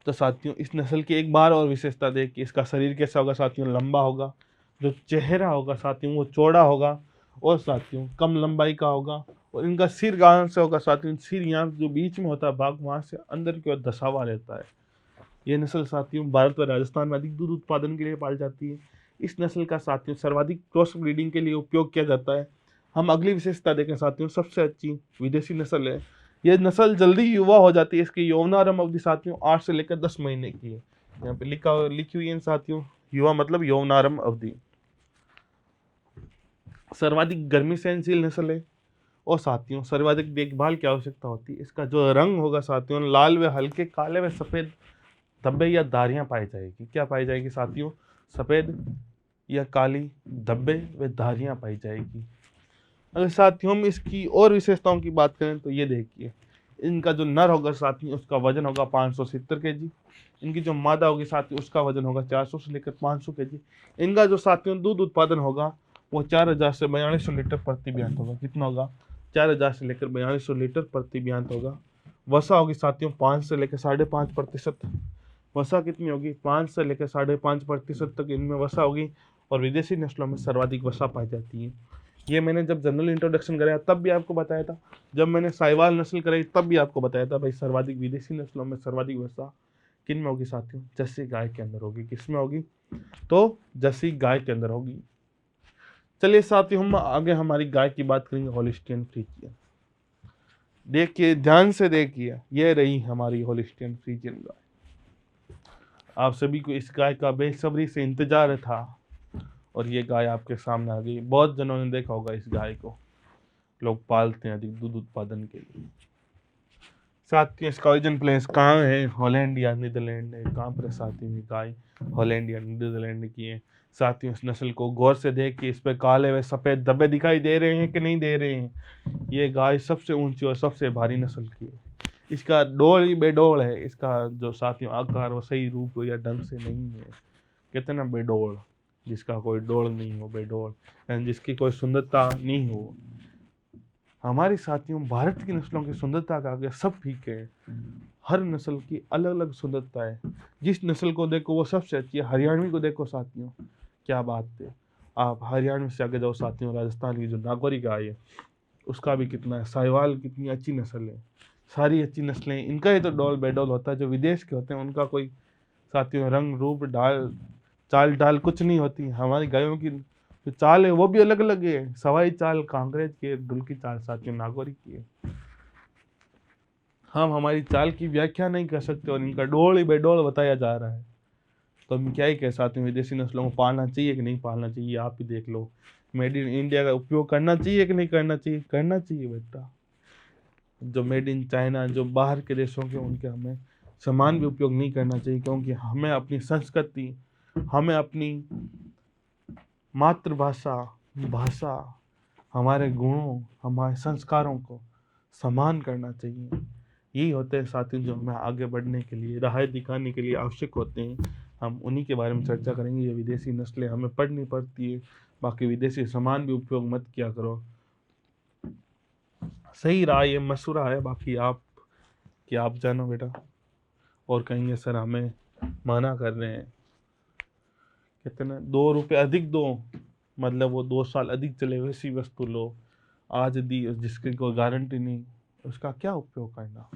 तो साथियों इस नस्ल की एक बार और विशेषता देखिए, इसका शरीर कैसा होगा साथियों, लंबा होगा। जो चेहरा होगा साथियों वो चौड़ा होगा और साथियों कम लंबाई का होगा। और इनका सिर कहाँ से होगा साथियों, सिर यहाँ जो बीच में होता है भाग, वहाँ से अंदर की ओर धसा हुआ रहता है। ये नस्ल साथियों भारत व राजस्थान में अधिक दूध उत्पादन के लिए पाली जाती है। इस नस्ल का साथियों सर्वाधिक क्रॉस ब्रीडिंग के लिए उपयोग किया जाता है। हम अगली विशेषता देखें साथियों, सबसे अच्छी विदेशी नस्ल है। यह नस्ल जल्दी युवा हो जाती है, इसकी यौनारंभ अवधि साथियों 8 से लेकर 10 महीने की है। यहाँ पे लिखी हुई है साथियों, युवा मतलब यौनारंभ अवधि। सर्वाधिक गर्मी सहनशील नस्ल है और साथियों सर्वाधिक देखभाल की आवश्यकता होती है। इसका जो रंग होगा साथियों लाल व हल्के काले व सफेद धब्बे या धारियां पाई जाएगी। क्या पाई जाएगी साथियों, सफेद या काली धब्बे व धारियां पाई जाएगी। अगर साथियों हम इसकी और विशेषताओं की बात करें तो ये देखिए, इनका जो नर होगा साथियों उसका वजन होगा 570 kg। इनकी जो मादा होगी साथियों उसका वजन होगा 400 से लेकर 500 kg। इनका जो साथियों दूध उत्पादन होगा वो 4000 से 4200 लीटर प्रति ब्यात होगा। कितना होगा, 4000 से लेकर 4200 लीटर प्रति ब्यात होगा। वसा होगी साथियों 5 से लेकर 5.5%। वसा कितनी होगी, 5 से लेकर 5.5% तक इनमें वसा होगी। और विदेशी नस्लों में सर्वाधिक वसा पाई जाती है। ये मैंने जब जनरल इंट्रोडक्शन कराया तब भी आपको बताया था, जब मैंने साहिवाल नस्ल कराई तब भी आपको बताया था भाई सर्वाधिक विदेशी नस्लों में सर्वाधिक वसा किन में होगी साथियों, जर्सी गाय के अंदर होगी। किसमें होगी, तो जर्सी गाय के अंदर होगी। चलिए साथियों हम आगे हमारी गाय की बात करेंगे, होलिस्टियन फ्रीजियन। देखिए ध्यान से देखिए, ये रही हमारी होलिस्टियन फ्रीजियन गाय। आप सभी को इस गाय का बेसब्री से इंतजार था और ये गाय आपके सामने आ गई। बहुत जनों ने देखा होगा इस गाय को, लोग पालते हैं अधिक दूध उत्पादन के लिए। साथियों इसका ओरिजिन प्लेस कहाँ है? हॉलैंड या नीदरलैंड है। कहाँ पर है साथियों ये गाय? हॉलैंड या नीदरलैंड की है। साथियों इस नस्ल को गौर से देख के इस पे काले व सफ़ेद धब्बे दिखाई दे रहे हैं कि नहीं दे रहे हैं? ये गाय सबसे ऊंची और सबसे भारी नस्ल की है। इसका डोल ही बेडोल है। इसका जो साथियों आकार वो सही रूप या ढंग से नहीं है। कहते हैं ना बेडोल, जिसका कोई डोल नहीं हो, बेडोल, यानी जिसकी कोई सुंदरता नहीं हो। हमारी साथियों भारत की नस्लों की सुंदरता का आगे सब फीके हैं। हर नस्ल की अलग अलग सुंदरता है। जिस नस्ल को देखो वो सबसे अच्छी है। हरियाणवी को देखो साथियों, क्या बात है। आप हरियाणवी से आगे जाओ साथियों, राजस्थान की जो नागौरी गाय है उसका भी कितना है। साहिवाल कितनी अच्छी नस्ल है। सारी अच्छी नस्लें, इनका ही तो डोल बेडोल होता है। जो विदेश के होते हैं उनका कोई साथियों रंग रूप डाल चाल डाल कुछ नहीं होती। हमारी गायों की जो चाल है वो भी अलग अलग है। सवाई चाल कांकरेज की है, ढुल की चाल साथियों नागौरी की है। हम हमारी चाल की व्याख्या नहीं कर सकते और इनका डोल ही बेडोल बताया जा रहा है। तो हम क्या ही कह सकते हैं? विदेशी नस्लों को पालना चाहिए कि नहीं पालना चाहिए? आप ही देख लो। मेड इन इंडिया का उपयोग करना चाहिए कि नहीं करना चाहिए? करना चाहिए बेटा। जो मेड इन चाइना, जो बाहर के देशों के, उनके हमें सामान भी उपयोग नहीं करना चाहिए, क्योंकि हमें अपनी संस्कृति, हमें अपनी मातृभाषा, भाषा, हमारे गुणों, हमारे संस्कारों को सम्मान करना चाहिए। यही होते हैं साथी जो हमें आगे बढ़ने के लिए, राह दिखाने के लिए आवश्यक होते हैं। हम उन्हीं के बारे में चर्चा करेंगे। ये विदेशी नस्लें हमें पढ़नी पड़ती है। बाकी विदेशी सामान भी उपयोग मत किया करो। सही रहा, ये मशवरा है। बाकी आप क्या आप जानो बेटा। और कहेंगे सर हमें मना कर रहे हैं। कहते ना 2 रुपये अधिक दो, मतलब वो 2 साल अधिक चले वैसी वस्तु लो। आज दी जिसकी कोई गारंटी नहीं, उसका क्या उपयोग करना।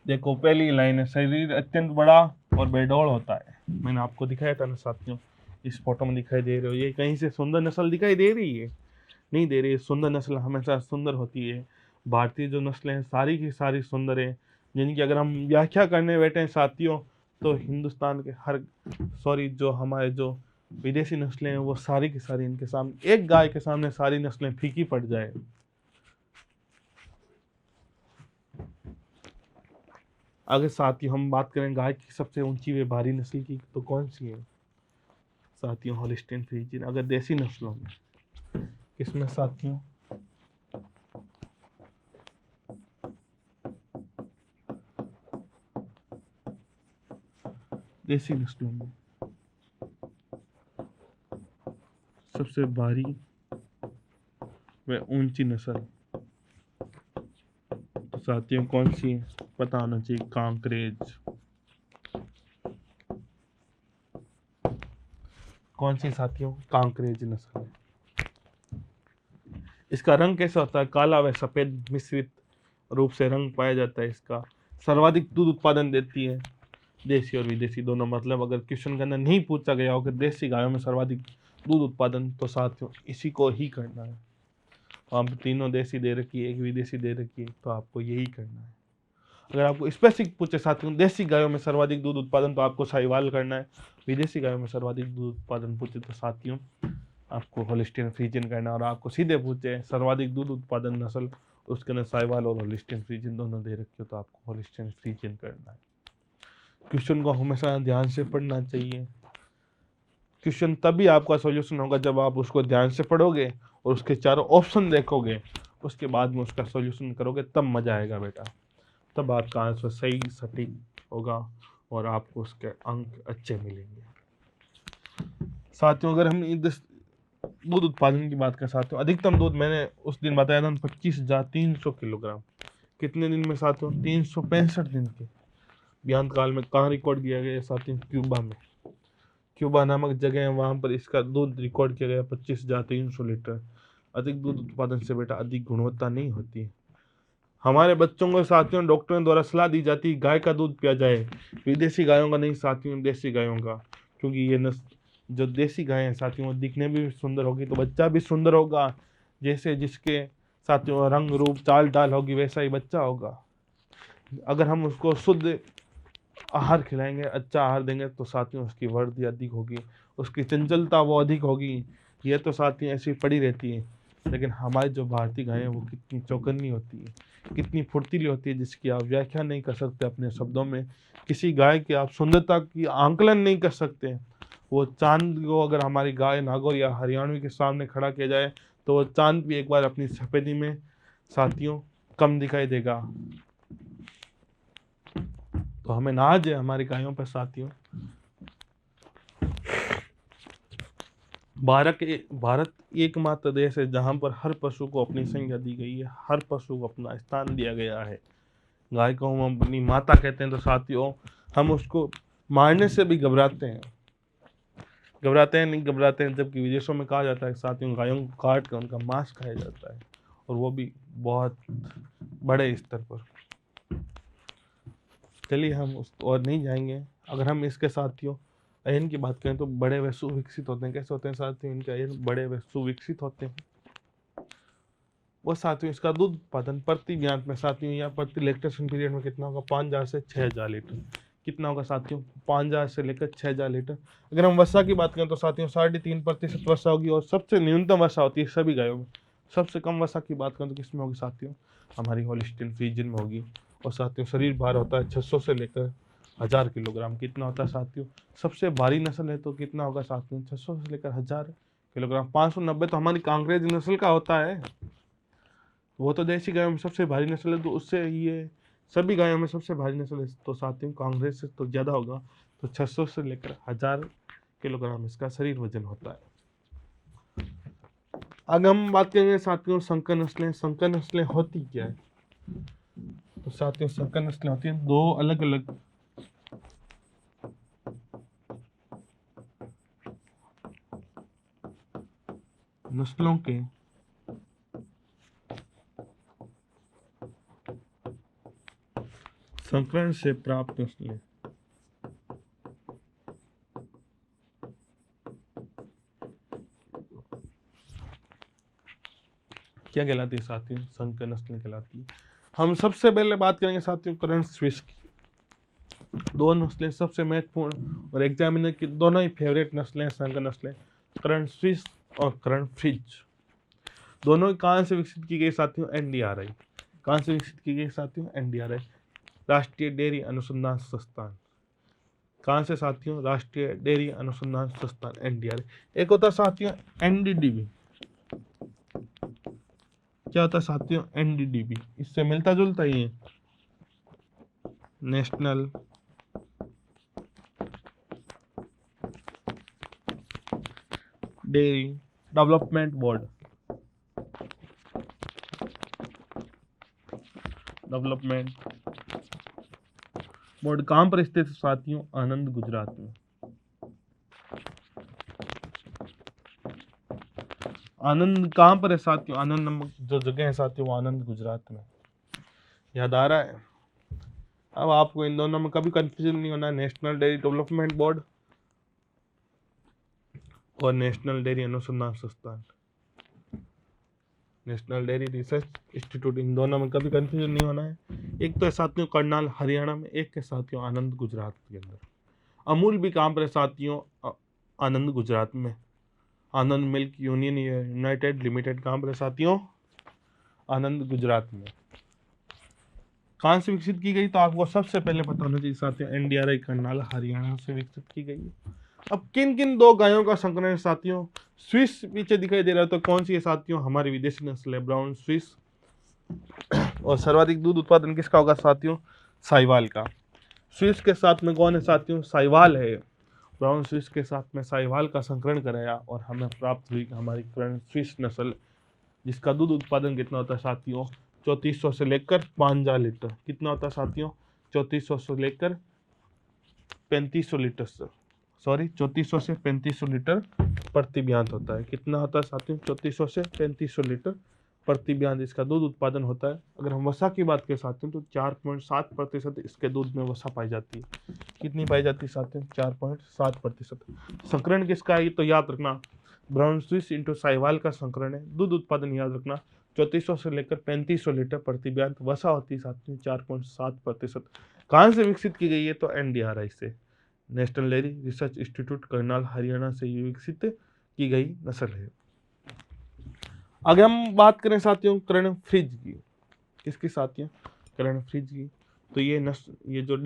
देखो पहली लाइन है, शरीर अत्यंत बड़ा और बेडौल होता है। मैंने आपको दिखाया था ना साथियों, इस फोटो में दिखाई दे रहे हो। ये कहीं से सुंदर नस्ल दिखाई दे रही है? नहीं दे रही है। सुंदर नस्ल हमेशा सुंदर होती है। भारतीय जो नस्लें हैं सारी की सारी सुंदर है, जिनकी अगर हम व्याख्या करने बैठे हैं साथियों तो हिंदुस्तान के हर जो हमारे जो विदेशी नस्लें हैं वो सारी की सारी इनके सामने, एक गाय के सामने सारी नस्लें फीकी पड़ जाए। अगर साथियों हम बात करें गाय की सबसे ऊंची व भारी नस्ल की, तो कौन सी है साथियों? Holstein Friesian. अगर देसी नस्लों में किसमें साथियों? देसी नस्लों में सबसे भारी व ऊंची नस्ल तो साथियों कौन सी है? पता होना चाहिए। कांकरेज। कौन सी साथियों? कांकरेज नस्ल। इसका रंग कैसा होता है? काला व सफेद मिश्रित रूप से रंग पाया जाता है। इसका सर्वाधिक दूध उत्पादन देती है, देसी और विदेशी दोनों। मतलब अगर क्वेश्चन के अंदर नहीं पूछा गया हो कि देसी गायों में सर्वाधिक दूध उत्पादन, तो साथियों इसी को ही करना है। हम तीनों देसी दे रखी है, एक विदेशी दे रखी है, तो आपको यही करना है। अगर आपको स्पेसिफिक पूछे साथियों देसी गायों में सर्वाधिक दूध उत्पादन, तो आपको साहिवाल करना है। विदेशी गायों में सर्वाधिक दूध उत्पादन पूछे तो साथियों आपको होलिस्टीन फ्रीजियन करना है। और आपको सीधे पूछे सर्वाधिक दूध उत्पादन नस्ल, उसके अंदर साहिवाल और होलिस्टीन फ्रीजियन दोनों दे रखे हो, तो आपको होलिस्टीन फ्रीजियन करना है। क्वेश्चन को हमेशा ध्यान से पढ़ना चाहिए। क्वेश्चन तभी आपका सॉल्यूशन होगा जब आप उसको ध्यान से पढ़ोगे और उसके चारों ऑप्शन देखोगे, उसके बाद में उसका सॉल्यूशन करोगे, तब मजा आएगा बेटा। तब आपका आंसर सही सटीक होगा और आपको उसके अंक अच्छे मिलेंगे। साथियों अगर हम दूध उत्पादन की बात करें साथियों, अधिकतम दूध मैंने उस दिन बताया था 25,300 किलोग्राम। कितने दिन में साथियों? 365 दिन के व्यांत काल में। कहाँ रिकॉर्ड किया गया साथियों? क्यूबा में। क्यूबा नामक जगह है, वहाँ पर इसका दूध रिकॉर्ड किया गया 25,300 लीटर। अधिक दूध उत्पादन से बेटा अधिक गुणवत्ता नहीं होती है। हमारे बच्चों को साथियों डॉक्टरों द्वारा सलाह दी जाती है गाय का दूध पिया जाए, विदेशी गायों का नहीं साथियों, देसी गायों का। क्योंकि ये जो देसी गाय हैं साथियों वो दिखने में भी सुंदर होगी तो बच्चा भी सुंदर होगा। जैसे जिसके साथियों रंग रूप चाल डाल होगी वैसा ही बच्चा होगा। अगर हम उसको शुद्ध आहार खिलाएंगे, अच्छा आहार देंगे, तो साथियों उसकी वृद्धि अधिक होगी, उसकी चंचलता वो अधिक होगी। ये तो साथियों ऐसी पड़ी रहती है। लेकिन हमारी जो भारतीय गायें हैं वो कितनी चौकन्नी होती है, कितनी फुर्तीली होती है, जिसकी आप व्याख्या नहीं कर सकते अपने शब्दों में। किसी गाय की आप सुंदरता की आंकलन नहीं कर सकते। वो चांद को अगर हमारी गाय नागौर या हरियाणवी के सामने खड़ा किया जाए तो वो चांद भी एक बार अपनी सफेदी में साथियों कम दिखाई देगा। तो हमें नाज है हमारी गायों पर साथियों। भारत एकमात्र देश है जहां पर हर पशु को अपनी संज्ञा दी गई है, हर पशु को अपना स्थान दिया गया है। गाय को हम अपनी माता कहते हैं तो साथियों हम उसको मारने से भी घबराते हैं नहीं घबराते हैं, जबकि विदेशों में कहा जाता है साथियों गायों को काट कर उनका मांस खाया जाता है, और वो भी बहुत बड़े स्तर पर। चलिए हम उस और नहीं जाएंगे। अगर हम इसके साथियों अयन की बात करें तो बड़े व सुविकसित होते हैं। कैसे होते हैं साथियों इनके अयन? बड़े व सुविकसित होते हैं। वो साथियों इसका दूध उत्पादन प्रति ब्याज में साथियों या प्रति लैक्टेशन पीरियड में कितना होगा? 5000 से 6000 लीटर। कितना होगा साथियों? 5000 से लेकर 6000 लीटर। अगर हम वसा की बात करें तो साथियों 3.5% वसा होगी, और सबसे न्यूनतम वसा होती है सभी गायों में। सबसे कम वसा की बात करें तो किसमें होगी साथियों? हमारी होलिस्टीन फ्रीजियन में होगी। और साथियों शरीर भार होता है 600 से लेकर 1000 किलोग्राम। कितना होता है साथियों? सबसे भारी नस्ल है तो कितना होगा साथियों? 600 से लेकर 1000 किलोग्राम। 590 तो हमारी कांग्रेज नस्ल का होता है, वो तो देसी गायों में सबसे भारी नस्ल है, तो उससे ये सभी गायों में सबसे भारी नस्ल है तो साथियों कांग्रेस से तो ज़्यादा होगा। तो 600 से लेकर 1000 किलोग्राम इसका शरीर वजन होता है। अगर हम बात करेंगे साथियों संकर नस्लें। संकर नस्लें होती क्या है? तो साथियों संकर नस्लें होती हैं दो अलग अलग नस्लों के संकरण से प्राप्त नस्लें। क्या कहलाती है साथियों? संकर नस्लें कहलाती है। हम सबसे पहले बात करेंगे साथियों करंट स्विस की। दो नस्लें सबसे महत्वपूर्ण और एग्जामिनर की दोनों ही फेवरेट नस्लें संकर नस्लें, करंट स्विस और करंट फ्रिज। दोनों कहाँ से विकसित की गई साथियों? एनडीआरआई। कहाँ से विकसित की गई साथियों? एनडीआरआई, राष्ट्रीय डेयरी अनुसंधान संस्थान। कहाँ से साथियों? राष्ट्रीय डेयरी अनुसंधान संस्थान एनडीआरआई। एक होता है साथियों एनडीडीबी। क्या होता है साथियों? एनडीडीबी इससे मिलता जुलता ही है, national dairy development board. Development board कहाँ पर स्थित है साथियों? आनंद गुजरात में। आनंद कहाँ पर है साथियों? आनंद नामक जो जगह है साथियों वो आनंद गुजरात में। याद आ रहा है? अब आपको इन दोनों में कभी कंफ्यूजन नहीं होना है, नेशनल डेयरी डेवलपमेंट बोर्ड और नेशनल डेयरी अनुसंधान संस्थान, नेशनल डेयरी रिसर्च इंस्टीट्यूट। इन दोनों में कभी कंफ्यूजन नहीं होना है। एक तो है साथियों करनाल हरियाणा में, एक के साथियों आनंद गुजरात के अंदर। अमूल भी कहाँ पर है साथियों? आनंद गुजरात में। आनंद मिल्क यूनियन यूनाइटेड लिमिटेड कहाँ पर है साथियों? आनंद गुजरात में। कहाँ से विकसित की गई? तो आपको सबसे पहले पता होना चाहिए साथियों एनडीआरआई करनाल हरियाणा से विकसित की गई है। अब किन किन दो गायों का संकरण साथियों? स्विस पीछे दिखाई दे रहा है तो कौन सी है साथियों? हमारी विदेशी नस्ल है ब्राउन स्विस। और सर्वाधिक दूध उत्पादन किसका होगा साथियों? साहिवाल का। स्विस के साथ में कौन है साथियों? साहिवाल है। ब्राउन स्विस के साथ में साहिवाल का संकरण कराया और हमें प्राप्त हुई हमारी करंट स्विस नस्ल, जिसका दूध उत्पादन कितना होता है साथियों? 3400 से लेकर 5000 लीटर। कितना होता है साथियों? 3400 से लेकर 3500 लीटर सॉरी 3400 से 3500 लीटर प्रति ब्याज होता है। कितना होता है साथियों? 3400 से 3500 लीटर प्रति ब्याज इसका दूध उत्पादन होता है। अगर हम वसा की बात करें साथियों तो 4.7% इसके दूध में वसा पाई जाती है। कितनी पाई जाती है साथियों? 4.7%। संकरण किसका है ये तो याद रखना, ब्राउन स्विस इंटू साहिवाल का संकरण है। दूध उत्पादन याद रखना 3400 से लेकर 3500 लीटर प्रति ब्याज। वसा होती है साथियों 4.7%। कहाँ से विकसित की गई है? तो एनडीआरआई से, national dairy research institute Karnal Haryana से विकसित की गई नस्ल है। आगे हम बात करें साथियों कर्ण फ्रिज की। किसकी साथियों? कर्ण फ्रिज की। तो ये जो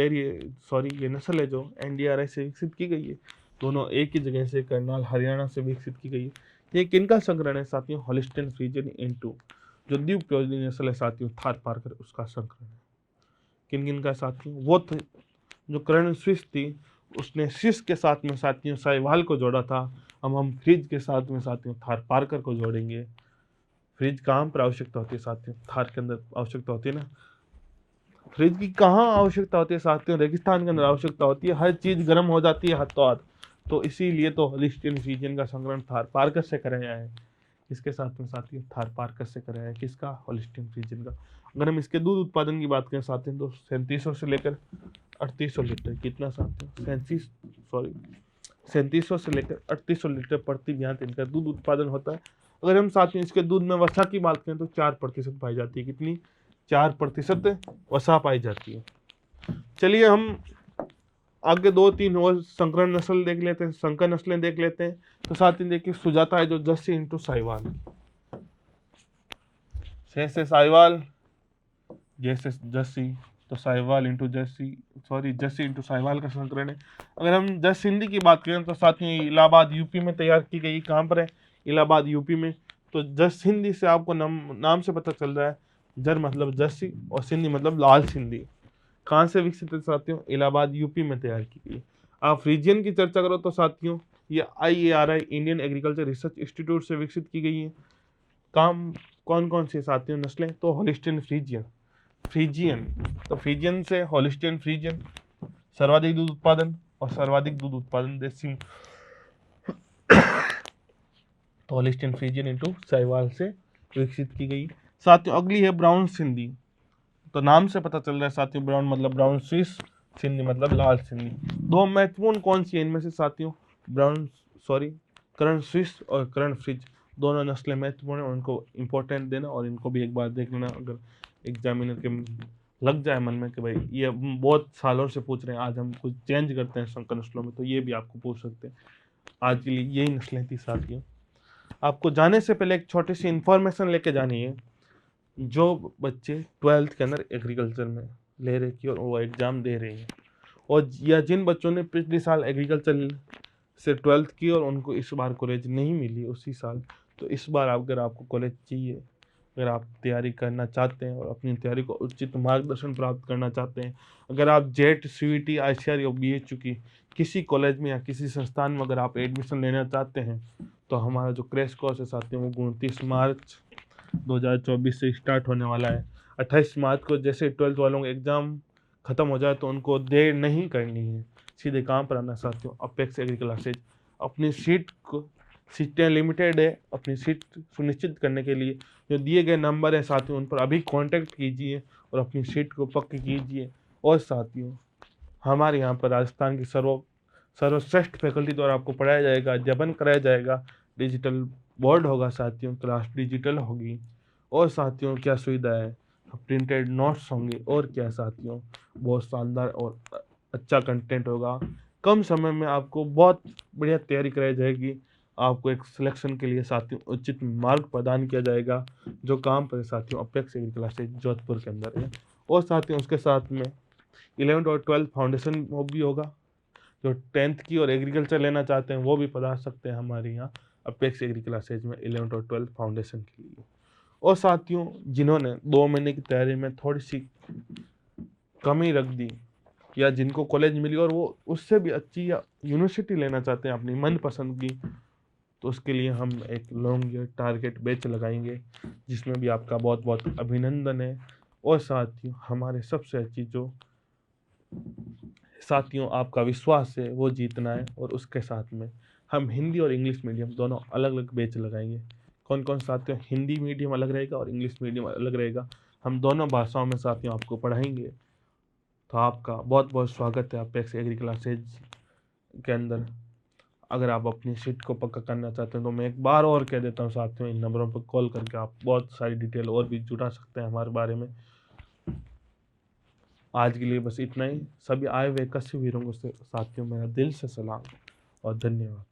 ये नस्ल है जो NDRI से विकसित की गई है, दोनों एक ही जगह से करनाल हरियाणा से विकसित की गई है। ये किनका संकरण है साथियों? होलिस्टीन फ्रीजियन इनटू, जो द्वीपयोजनी नस्ल है साथियों थार पारकर, उसका संकरण है। किन किन का साथियों? वो जो कर्ण स्विस थी, उसने स्विस के साथ में साथियों साहिवाल को जोड़ा था। अब हम फ्रिज के साथ में साथियों थार पारकर को जोड़ेंगे। फ्रिज कहाँ पर आवश्यकता होती है साथियों? थार के अंदर आवश्यकता होती है ना। फ्रिज की कहाँ आवश्यकता होती है साथियों? रेगिस्तान के अंदर आवश्यकता होती है। हर चीज गर्म हो जाती है हाथों हाथ, तो इसीलिए तो होलिस्टीन फ्रीजियन का संकलन थार पारकर से कराया है। इसके साथ में साथियों थार पारकर से कराया है। किसका? होलिस्टीन फ्रीजियन का। अगर हम इसके दूध उत्पादन की बात करें साथियों, तो 3700 से लेकर 3800 लीटर, कितना साथियों? 3700 से लेकर 3800 लीटर प्रति ज्ञात इनका दूध उत्पादन होता है। अगर हम साथियों इसके दूध में वसा की बात करें तो 4% पाई जाती है। कितनी? 4% वसा पाई जाती है। चलिए हम आगे 2-3 और संकरण नस्ल देख लेते हैं, संकर नस्लें देख लेते हैं। तो साथ ही देखिए सुजाता है जो जर्सी इंटू साहिवाल, से साहिवाल, जैसे जर्सी तो Sahiwal into Jersey, Jersey into Sahiwal का संकरण है। अगर हम जर्सी हिंदी की बात करें तो साथ ही इलाहाबाद यूपी में तैयार की गई। कहाँ पर है? इलाहाबाद यूपी में। तो जर्स हिंदी से आपको नाम से पता चल रहा है, जर मतलब जर्सी और सिंधी मतलब लाल सिंधी। कहाँ से विकसित है साथियों? इलाहाबाद यूपी में तैयार की गई। आप रीजन की चर्चा करो तो साथियों ये IARI Indian agriculture research institute से विकसित की गई है। काम कौन कौन से साथियों नस्लें? तो होलिस्टीन फ्रीजियन, तो फ्रीजियन से होलिस्टीन फ्रीजियन, सर्वाधिक दूध उत्पादन और सर्वाधिक दूध उत्पादन देसी, तो होलिस्टीन फ्रीजियन इंटू साहिवाल से विकसित की गई। साथियों अगली है ब्राउन सिंधी। तो नाम से पता चल रहा है साथियों, ब्राउन मतलब ब्राउन स्विस, सिंधी मतलब लाल सिंधी। दो महत्वपूर्ण कौन सी है इनमें से साथियों? कर्ण स्विस और कर्ण फ्रिज, दोनों नस्लें महत्वपूर्ण है, उनको इंपॉर्टेंट देना और इनको भी एक बार देख लेना। अगर एग्जामिनर के लग जाए मन में कि भाई ये बहुत सालों से पूछ रहे हैं, आज हम कुछ चेंज करते हैं संकर नस्लों में, तो ये भी आपको पूछ सकते हैं। आज के लिए यही नस्लें थी साथियों। आपको जाने से पहले एक छोटी सी इंफॉर्मेशन लेके जानी है। जो बच्चे 12th के अंदर एग्रीकल्चर में ले रहे की और वो एग्ज़ाम दे रहे हैं, और या जिन बच्चों ने पिछले साल एग्रीकल्चर से 12th की और उनको इस बार कॉलेज नहीं मिली उसी साल, तो इस बार अगर आपको कॉलेज चाहिए, अगर आप तैयारी करना चाहते हैं और अपनी तैयारी को उचित मार्गदर्शन प्राप्त करना चाहते हैं, अगर आप जेट CVT ICR या BHU की किसी कॉलेज में या किसी संस्थान में अगर आप एडमिशन लेना चाहते हैं, तो हमारा जो क्रैश कोर्स है साथियों वो 29 मार्च 2024 से स्टार्ट होने वाला है। 28 मार्च को जैसे 12th वालों का एग्ज़ाम ख़त्म हो जाए तो उनको देर नहीं करनी है, सीधे काम पर आना साथियों। अपेक्स एग्री क्लासेज अपनी सीटें लिमिटेड है, अपनी सीट सुनिश्चित करने के लिए जो दिए गए नंबर है साथियों उन पर अभी कांटेक्ट कीजिए और अपनी सीट को पक्की कीजिए। और साथियों हमारे यहाँ पर राजस्थान की सर्वश्रेष्ठ फैकल्टी द्वारा आपको पढ़ाया जाएगा, अध्यापन कराया जाएगा। डिजिटल बोर्ड होगा साथियों, क्लास डिजिटल होगी। और साथियों क्या सुविधा है? प्रिंटेड नोट्स होंगे। और क्या साथियों, बहुत शानदार और अच्छा कंटेंट होगा। कम समय में आपको बहुत बढ़िया तैयारी कराई जाएगी। आपको एक सिलेक्शन के लिए साथियों उचित मार्ग प्रदान किया जाएगा। जो काम पर साथियों अपेक्स एग्री क्लासेज जोधपुर के अंदर है। और साथियों उसके साथ में 11th और 12th फाउंडेशन वो भी होगा। जो 10th की और एग्रीकल्चर लेना चाहते हैं वो भी पढ़ा सकते हैं हमारे यहाँ अपेक्स एग्री क्लासेज में 11th और 12th फाउंडेशन के लिए। और साथियों जिन्होंने 2 महीने की तैयारी में थोड़ी सी कमी रख दी, या जिनको कॉलेज मिली और वो उससे भी अच्छी या यूनिवर्सिटी लेना चाहते हैं अपनी मनपसंद की, तो उसके लिए हम एक लॉन्ग ईयर टारगेट बैच लगाएंगे, जिसमें भी आपका बहुत बहुत अभिनंदन है। और साथियों हमारे सबसे अच्छी जो साथियों आपका विश्वास है वो जीतना है, और उसके साथ में हम हिंदी और इंग्लिश मीडियम दोनों अलग अलग बैच लगाएंगे। कौन कौन साथियों? हिंदी मीडियम अलग रहेगा और इंग्लिश मीडियम अलग रहेगा। हम दोनों भाषाओं में साथियों आपको पढ़ाएंगे। तो आपका बहुत बहुत स्वागत है अपेक्स एग्री क्लासेज के अंदर। अगर आप अपनी सीट को पक्का करना चाहते हैं तो मैं एक बार और कह देता हूँ साथियों, इन नंबरों पर कॉल करके आप बहुत सारी डिटेल और भी जुटा सकते हैं हमारे बारे में। आज के लिए बस इतना ही। सभी आए हुए कश्यप वीरों को साथियों मेरा दिल से सलाम और धन्यवाद।